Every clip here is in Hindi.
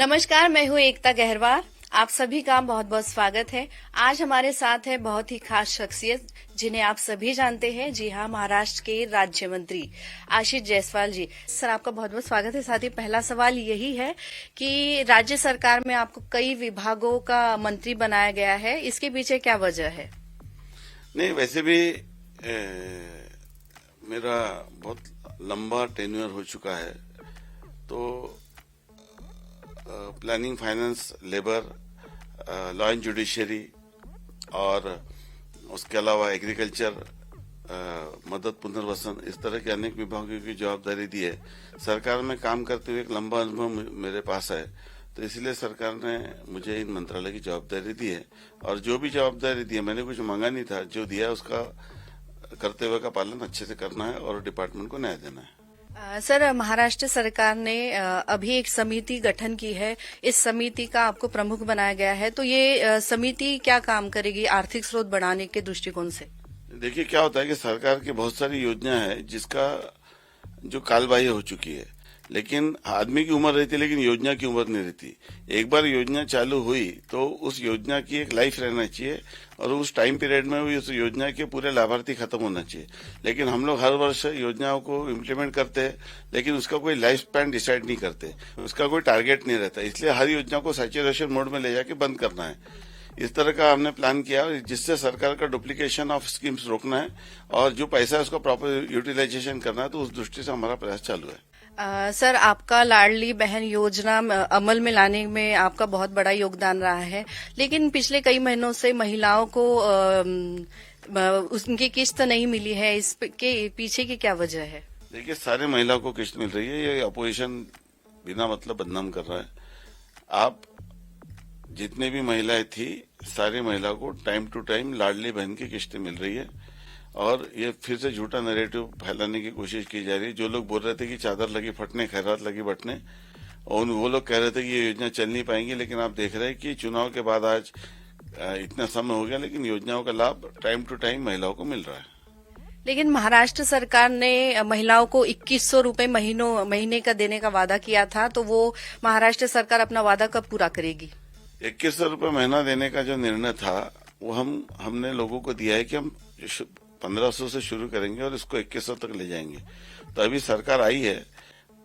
नमस्कार, मैं हूँ एकता गहरवार। आप सभी का बहुत बहुत स्वागत है। आज हमारे साथ है बहुत ही खास शख्सियत जिन्हें आप सभी जानते हैं। जी हाँ, महाराष्ट्र के राज्य मंत्री आशीष जायसवाल जी। सर, आपका बहुत बहुत स्वागत है। साथ ही पहला सवाल यही है कि राज्य सरकार में आपको कई विभागों का मंत्री बनाया गया है, इसके पीछे क्या वजह है? नहीं, वैसे भी मेरा बहुत लंबा टेन्योर हो चुका है, तो planning, finance, labour, law and judiciary और उसके अलावा एग्रीकल्चर, मदद, पुनर्वसन, इस तरह के अनेक विभागों की जवाबदारी दी है। सरकार में काम करते हुए एक लंबा अनुभव मेरे पास है, तो इसलिए सरकार ने मुझे इन मंत्रालय की जवाबदारी दी है। और जो भी जवाबदारी दी है, मैंने कुछ मांगा नहीं था, जो दिया उसका कर्तव्य का पालन अच्छे से करना है और डिपार्टमेंट को न्याय देना है। सर, महाराष्ट्र सरकार ने अभी एक समिति गठन की है। इस समिति का आपको प्रमुख बनाया गया है, तो ये समिति क्या काम करेगी आर्थिक स्रोत बढ़ाने के दृष्टिकोण से? देखिए, क्या होता है कि सरकार की बहुत सारी योजना है जिसका जो कालबाह्य हो चुकी है, लेकिन आदमी की उम्र रहती है लेकिन योजना की उम्र नहीं रहती। एक बार योजना चालू हुई तो उस योजना की एक लाइफ रहना चाहिए और उस टाइम पीरियड में भी उस योजना के पूरे लाभार्थी खत्म होना चाहिए। लेकिन हम लोग हर वर्ष योजनाओं को इम्प्लीमेंट करते हैं, लेकिन उसका कोई लाइफ स्पैन डिसाइड नहीं करते, उसका कोई टारगेट नहीं रहता। इसलिए हर योजना को सैचुरेशन मोड में ले जाके बंद करना है। इस तरह का हमने प्लान किया, जिससे सरकार का डुप्लीकेशन ऑफ स्कीम्स रोकना है और जो पैसा है उसका प्रॉपर यूटिलाइजेशन करना है। तो उस दृष्टि से हमारा प्रयास चालू है। सर, आपका लाडली बहन योजना अमल में लाने में आपका बहुत बड़ा योगदान रहा है, लेकिन पिछले कई महीनों से महिलाओं को उनकी किस्त नहीं मिली है। इसके पीछे की क्या वजह है? देखिए, सारे महिलाओं को किस्त मिल रही है। ये अपोजिशन बिना मतलब बदनाम कर रहा है। आप जितने भी महिलाएं थी, सारी महिलाओं को टाइम टू टाइम लाडली बहन की किस्तें मिल रही है। और ये फिर से झूठा नैरेटिव फैलाने की कोशिश की जा रही है। जो लोग बोल रहे थे कि चादर लगी फटने, खैरात लगी बटने, और वो लोग कह रहे थे कि ये योजना चल नहीं पाएंगी, लेकिन आप देख रहे हैं कि चुनाव के बाद आज इतना समय हो गया, लेकिन योजनाओं का लाभ टाइम टू टाइम महिलाओं को मिल रहा है। लेकिन महाराष्ट्र सरकार ने महिलाओं को 2100 रूपये महीने का देने का वादा किया था, तो वो महाराष्ट्र सरकार अपना वादा कब पूरा करेगी? 2100 रुपये महीना देने का जो निर्णय था वो हमने लोगों को दिया है कि हम 1500 से शुरू करेंगे और इसको 2100 तक ले जाएंगे। तो अभी सरकार आई है,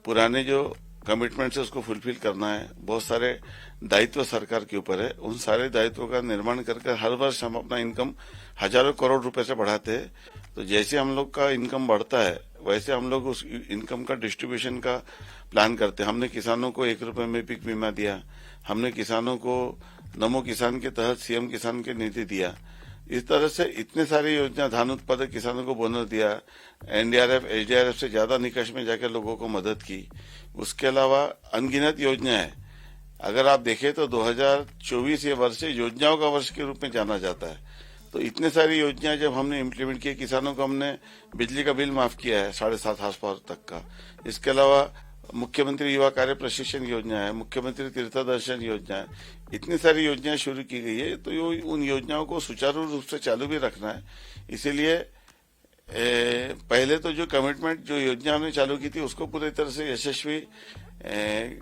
पुराने जो कमिटमेंट है उसको फुलफिल करना है। बहुत सारे दायित्व सरकार के ऊपर है, उन सारे दायित्वों का निर्माण करके हर वर्ष हम अपना इनकम हजारों करोड़ रुपए से बढ़ाते हैं। तो जैसे हम लोग का इनकम बढ़ता है, वैसे हम लोग उस इनकम का डिस्ट्रीब्यूशन का प्लान करते हैं। हमने किसानों को 1 रुपए में पीक बीमा दिया, हमने किसानों को नमो किसान के तहत सीएम किसान के निधि दिया। इस तरह से इतने सारी योजना, धान उत्पादक किसानों को बोनस दिया, एनडीआरएफ, एसडीआरएफ से ज्यादा निकष में जाकर लोगों को मदद की। उसके अलावा अनगिनत योजना है। अगर आप देखें तो 2024 ये वर्ष योजनाओं का वर्ष के रूप में जाना जाता है। तो इतने सारी योजनाएं जब हमने इम्प्लीमेंट की, किसानों को हमने बिजली का बिल माफ किया है 7.5 हाउस पावर तक का। इसके अलावा मुख्यमंत्री युवा कार्य प्रशिक्षण योजना है, मुख्यमंत्री तीर्थदर्शन योजना है, इतनी सारी योजनाएं शुरू की गई है। तो उन योजनाओं को सुचारू रूप से चालू भी रखना है। इसीलिए पहले तो जो कमिटमेंट, जो योजना हमने चालू की थी, उसको पूरी तरह से यशस्वी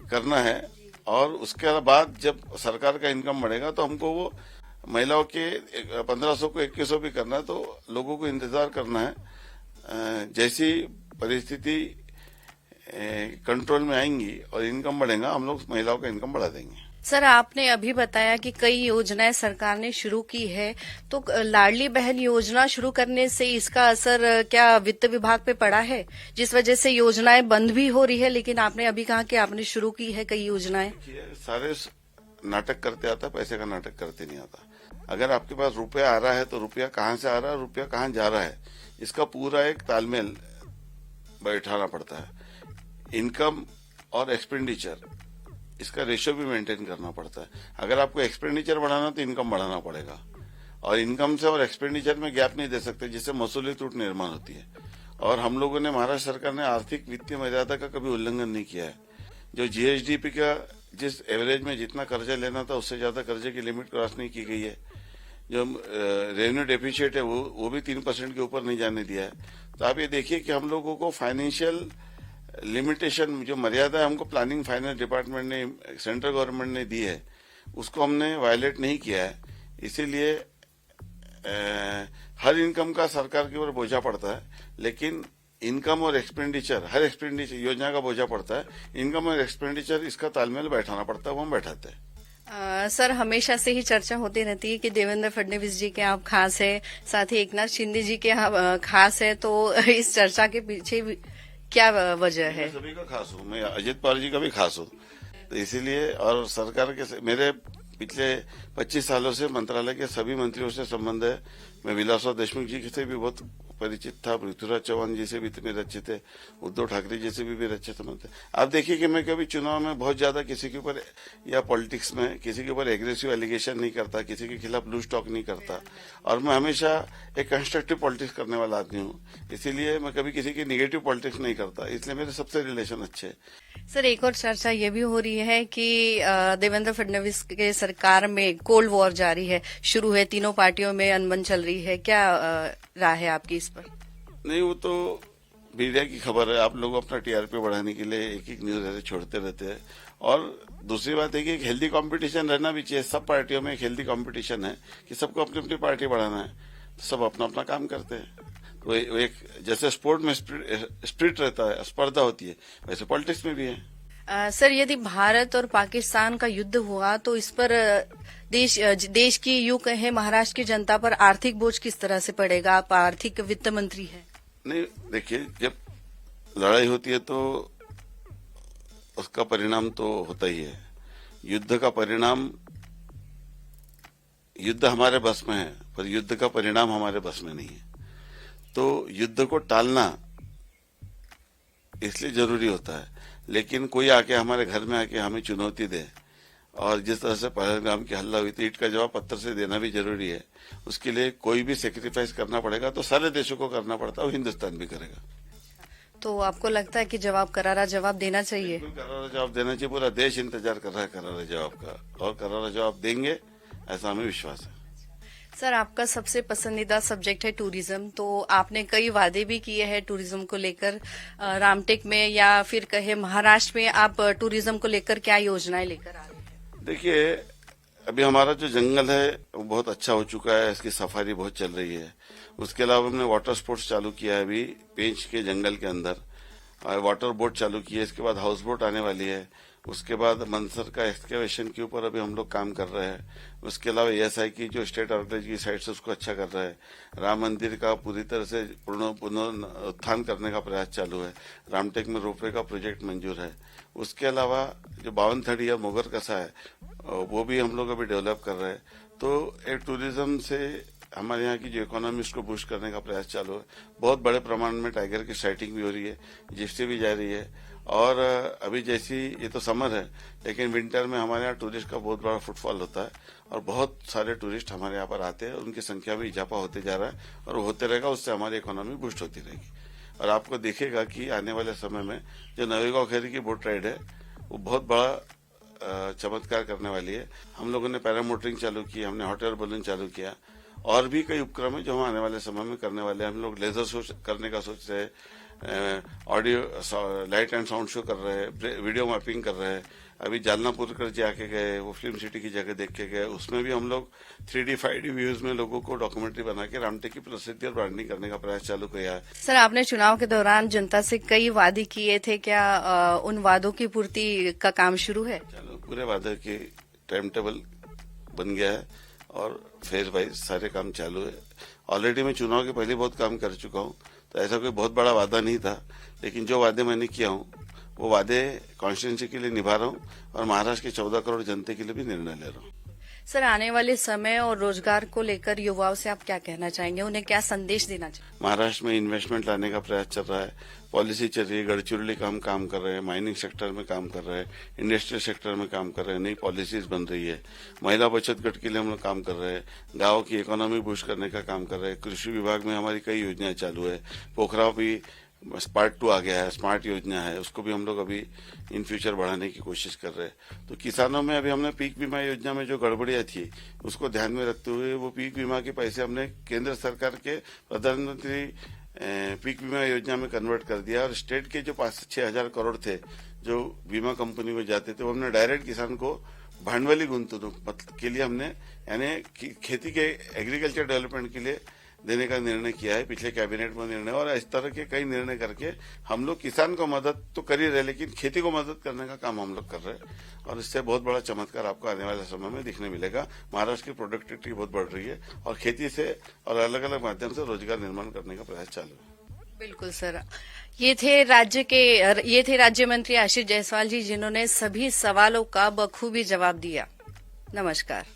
करना है। और उसके बाद जब सरकार का इनकम बढ़ेगा तो हमको वो महिलाओं के 1500 को 2100 भी करना है। तो लोगों को इंतजार करना है। जैसी परिस्थिति कंट्रोल में आएंगी और इनकम बढ़ेगा, हम लोग महिलाओं का इनकम बढ़ा देंगे। सर, आपने अभी बताया कि कई योजनाएं सरकार ने शुरू की है, तो लाडली बहन योजना शुरू करने से इसका असर क्या वित्त विभाग पे पड़ा है, जिस वजह से योजनाएं बंद भी हो रही है? लेकिन आपने अभी कहा कि आपने शुरू की है कई योजनाएं। सारे नाटक करते आता, पैसे का नाटक करते नहीं आता। अगर आपके पास रुपया आ रहा है तो रुपया कहाँ से आ रहा है, रुपया कहाँ जा रहा है, इसका पूरा एक तालमेल बैठाना पड़ता है। इनकम और एक्सपेंडिचर, इसका रेशियो भी मेंटेन करना पड़ता है। अगर आपको एक्सपेंडिचर बढ़ाना तो इनकम बढ़ाना पड़ेगा, और इनकम से और एक्सपेंडिचर में गैप नहीं दे सकते, जिससे मसूली त्रुट निर्माण होती है। और हम लोगों ने, महाराष्ट्र सरकार ने आर्थिक वित्तीय मर्यादा का कभी उल्लंघन नहीं किया है। जो जीएसडीपी का जिस एवरेज में जितना कर्जा लेना था, उससे ज्यादा कर्जे की लिमिट क्रॉस नहीं की गई है। जो रेवेन्यू डेफिसिट है वो भी 3% के ऊपर नहीं जाने दिया है। तो आप ये देखिए कि हम लोगों को फाइनेंशियल लिमिटेशन जो मर्यादा हमको प्लानिंग फाइनेंस डिपार्टमेंट ने, सेंट्रल गवर्नमेंट ने दी है, उसको हमने वायलेट नहीं किया है। इसीलिए हर इनकम का सरकार के ऊपर बोझा पड़ता है, लेकिन इनकम और एक्सपेंडिचर, हर एक्सपेंडिचर योजना का बोझा पड़ता है, इनकम और एक्सपेंडिचर इसका तालमेल बैठाना पड़ता है, वो हम बैठाते हैं। सर, हमेशा से ही चर्चा होती रहती है कि देवेंद्र फडणवीस जी के आप खास है, साथ ही एकनाथ शिंदे जी के आप खास है, तो इस चर्चा के पीछे क्या वजह है? मैं सभी का खास हूँ, मैं अजित पवार जी का भी खास हूँ, तो इसीलिए, और सरकार के मेरे पिछले 25 सालों से मंत्रालय के सभी मंत्रियों से संबंध है। मैं विलासराव देशमुख जी से भी बहुत परिचित था, पृथ्वीराज चौहान जी से भी मेरे अच्छे थे, उद्धव ठाकरे जी से भी मेरे अच्छे संबंध थे। आप देखिए कि मैं कभी चुनाव में बहुत ज्यादा किसी के ऊपर या पॉलिटिक्स में किसी के ऊपर एग्रेसिव एलिगेशन नहीं करता, किसी के खिलाफ लूज टॉक नहीं करता, और मैं हमेशा एक कंस्ट्रक्टिव पॉलिटिक्स करने वाला आदमी हूँ। इसीलिए मैं कभी किसी की निगेटिव पॉलिटिक्स नहीं करता, इसलिए मेरे सबसे रिलेशन अच्छे। सर, एक और चर्चा ये भी हो रही है कि देवेंद्र फडणवीस के सरकार में कोल्ड वॉर जारी है, शुरू है, तीनों पार्टियों में अनबन चल रही है, क्या राय है आपकी इस पर? नहीं, वो तो मीडिया की खबर है। आप लोग अपना टीआरपी बढ़ाने के लिए एक एक न्यूज ऐसे छोड़ते रहते हैं। और दूसरी बात है कि एक हेल्दी कंपटीशन रहना भी चाहिए। सब पार्टियों में एक हेल्दी कंपटीशन है कि सबको अपनी अपनी पार्टी बढ़ाना है, सब अपना अपना काम करते हैं। तो एक जैसे स्पोर्ट में स्पिरिट रहता है, स्पर्धा होती है, वैसे पॉलिटिक्स में भी है। सर, यदि भारत और पाकिस्तान का युद्ध हुआ तो इस पर देश की यूं कहे महाराष्ट्र की जनता पर आर्थिक बोझ किस तरह से पड़ेगा? आप आर्थिक वित्त मंत्री हैं। नहीं, देखिए, जब लड़ाई होती है तो उसका परिणाम तो होता ही है। युद्ध का परिणाम, युद्ध हमारे बस में है, पर युद्ध का परिणाम हमारे बस में नहीं है। तो युद्ध को टालना इसलिए जरूरी होता है, लेकिन कोई आके हमारे घर में आके हमें चुनौती दे, और जिस तरह से पहलगाम की हल्ला हुई थी, ईंट का जवाब पत्थर से देना भी जरूरी है। उसके लिए कोई भी सेक्रीफाइस करना पड़ेगा, तो सारे देशों को करना पड़ता है, वो हिंदुस्तान भी करेगा। तो आपको लगता है कि करारा जवाब देना चाहिए? करारा जवाब देना चाहिए। पूरा देश इंतजार कर रहा है करारा जवाब का, और करारा जवाब देंगे, ऐसा हमें विश्वास है। सर, आपका सबसे पसंदीदा सब्जेक्ट है टूरिज्म, तो आपने कई वादे भी किए हैं टूरिज्म को लेकर। रामटेक में या फिर कहे महाराष्ट्र में आप टूरिज्म को लेकर क्या योजनाएं लेकर आ रहे हैं? देखिए, अभी हमारा जो जंगल है वो बहुत अच्छा हो चुका है, इसकी सफारी बहुत चल रही है। उसके अलावा हमने वाटर स्पोर्ट्स चालू किया है अभी पेंच के जंगल के अंदर, वाटर बोट चालू की है। इसके बाद हाउस बोट आने वाली है। उसके बाद मनसर का एक्सकेवेशन के ऊपर अभी हम लोग काम कर रहे हैं। उसके अलावा एएसआई की जो स्टेट ऑर्गेनाइज की साइड से उसको अच्छा कर रहा है। राम मंदिर का पूरी तरह से पुनरुत्थान करने का प्रयास चालू है। रामटेक में रोपवे का प्रोजेक्ट मंजूर है। उसके अलावा जो 52 या मोगर कसा है वो भी हम लोग अभी डेवलप कर रहे हैं। तो एक टूरिज्म से हमारे यहाँ की जो इकोनॉमी उसको बूस्ट करने का प्रयास चालू है। बहुत बड़े प्रमाण में टाइगर की साइटिंग भी हो रही है, जिप्सी भी जा रही है। और अभी जैसी, ये तो समर है, लेकिन विंटर में हमारे यहाँ टूरिस्ट का बहुत बड़ा फुटफॉल होता है, और बहुत सारे टूरिस्ट हमारे यहाँ पर आते हैं। उनकी संख्या में इजाफा होते जा रहा है, और होते रहेगा। उससे हमारी इकोनॉमी बूस्ट होती रहेगी। और आपको दिखेगा कि आने वाले समय में जो नवेगांव खेरी की बोट राइड है वो बहुत बड़ा चमत्कार करने वाली है। हम लोगों ने पैरामोटरिंग चालू की, हमने हॉट एयर बलून चालू किया, और भी कई उपक्रम है जो हम आने वाले समय में करने वाले हैं। हम लोग लेजर शो करने का सोच रहे हैं, audio light and sound show कर रहे हैं, वीडियो मैपिंग कर रहे हैं। अभी जालनापुर जी आके गए, वो फिल्म सिटी की जगह देख के गए। उसमें भी हम लोग 3D 5D व्यूज में लोगों को डॉक्यूमेंट्री बना के रामटेक की प्रसिद्धि और ब्रांडिंग करने का प्रयास चालू किया है। सर, आपने चुनाव के दौरान जनता से कई वादे किए थे, क्या उन वादों की पूर्ति का काम शुरू है? चलो, पूरे वादे की टाइम टेबल बन गया है और फेज वाइज सारे काम चालू है। ऑलरेडी मैं चुनाव के पहले बहुत काम कर चुका हूँ, तो ऐसा कोई बहुत बड़ा वादा नहीं था, लेकिन जो वादे मैंने किया हूँ वो वादे कॉन्स्टिट्यूंसी के लिए निभा रहा हूँ, और महाराष्ट्र के 14 करोड़ जनता के लिए भी निर्णय ले रहा हूँ। सर, आने वाले समय और रोजगार को लेकर युवाओं से आप क्या कहना चाहेंगे? उन्हें क्या संदेश देना चाहिए? महाराष्ट्र में इन्वेस्टमेंट लाने का प्रयास चल रहा है, पॉलिसी चल रही है। गढ़चिरौली का हम काम कर रहे हैं, माइनिंग सेक्टर में काम कर रहे हैं, इंडस्ट्रियल सेक्टर में काम कर रहे हैं, नई पॉलिसीज बन रही है। महिला बचत गट के लिए हम लोग काम कर रहे हैं, गाँव की इकोनॉमी बूस्ट करने का काम कर रहे हैं। कृषि विभाग में हमारी कई योजनाएं चालू है। पोखराव भी स्मार्ट 2 आ गया है, स्मार्ट योजना है, उसको भी हम लोग अभी इन फ्यूचर बढ़ाने की कोशिश कर रहे हैं। तो किसानों में अभी हमने पीक बीमा योजना में जो गड़बड़ियां थी उसको ध्यान में रखते हुए वो पीक बीमा के पैसे हमने केंद्र सरकार के प्रधानमंत्री पीक बीमा योजना में कन्वर्ट कर दिया और स्टेट के जो 5-6 हजार करोड़ थे जो बीमा कंपनी को जाते थे वो हमने डायरेक्ट किसान को भांडवली गुंतवणूक के लिए हमने यानी खेती के एग्रीकल्चर डेवलपमेंट के लिए देने का निर्णय किया है। पिछले कैबिनेट में निर्णय और इस तरह के कई निर्णय करके हम लोग किसान को मदद तो कर ही रहे लेकिन खेती को मदद करने का काम हम लोग कर रहे हैं और इससे बहुत बड़ा चमत्कार आपको आने वाले समय में दिखने मिलेगा। महाराष्ट्र की प्रोडक्टिविटी बहुत बढ़ रही है और खेती से और अलग अलग माध्यम से रोजगार निर्माण करने का प्रयास चालू है। बिल्कुल सर, ये थे राज्य मंत्री आशीष जायसवाल जी जिन्होंने सभी सवालों का बखूबी जवाब दिया। नमस्कार।